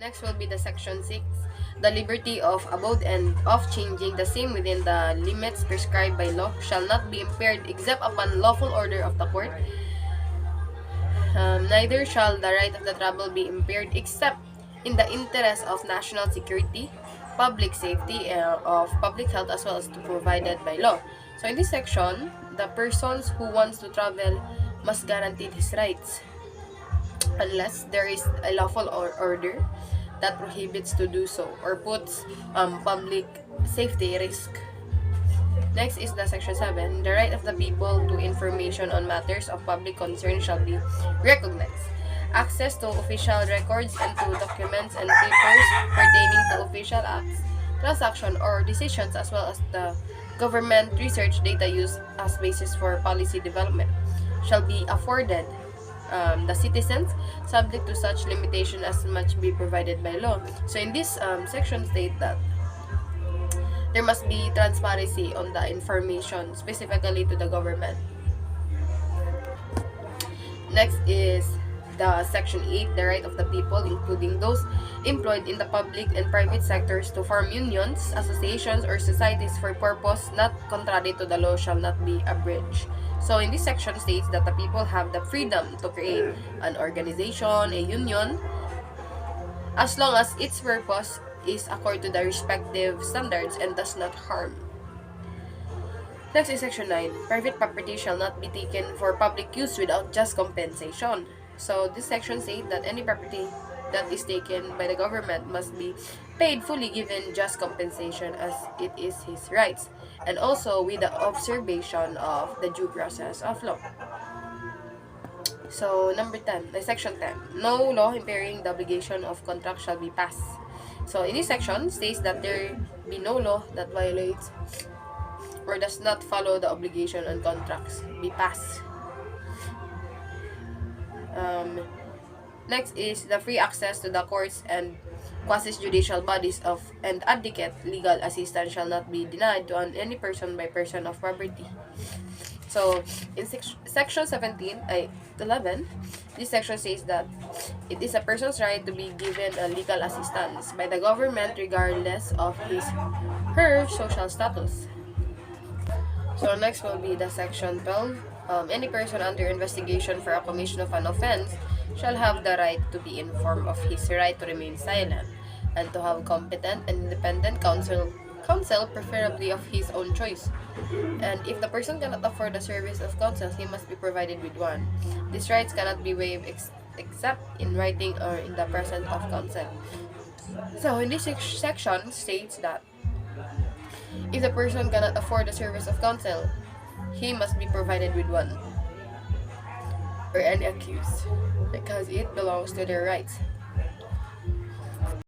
Next will be the section 6. The liberty of abode and of changing the same within the limits prescribed by law shall not be impaired except upon lawful order of the court. Neither shall the right of the travel be impaired except in the interest of national security, public safety, of public health, as well as to provided by law. So in this section, the persons who wants to travel must guarantee his rights unless there is a lawful order that prohibits to do so or puts public safety risk. Next is the section 7. The right of the people to information on matters of public concern shall be recognized. Access to official records and to documents and papers pertaining to official acts, transaction, or decisions, as well as the government research data used as basis for policy development, shall be afforded the citizens, subject to such limitation as much be provided by law. So in this section state that there must be transparency on the information specifically to the government. Next is the section 8, the right of the people, including those employed in the public and private sectors, to form unions, associations, or societies for purpose not contrary to the law shall not be abridged. So in this section states that the people have the freedom to create an organization, a union, as long as its purpose is according to the respective standards and does not harm. Next is section 9. Private property shall not be taken for public use without just compensation. So this section says that any property that is taken by the government must be paid fully, given just compensation as it is his rights, and also with the observation of the due process of law. So number 10, section 10. No law impairing the obligation of contract shall be passed. So in this section states that there be no law that violates or does not follow the obligation on contracts be passed. Next is the free access to the courts and quasi-judicial bodies of and adequate legal assistance shall not be denied to any person by person of property. So in section 11, this section says that it is a person's right to be given a legal assistance by the government regardless of his her social status. So next will be the section 12. Any person under investigation for a commission of an offense shall have the right to be informed of his right to remain silent and to have competent and independent counsel, preferably of his own choice. And if the person cannot afford the service of counsel, he must be provided with one. These rights cannot be waived except in writing or in the presence of counsel. So in this section states that if the person cannot afford the service of counsel, he must be provided with one, or any accused, because it belongs to their rights.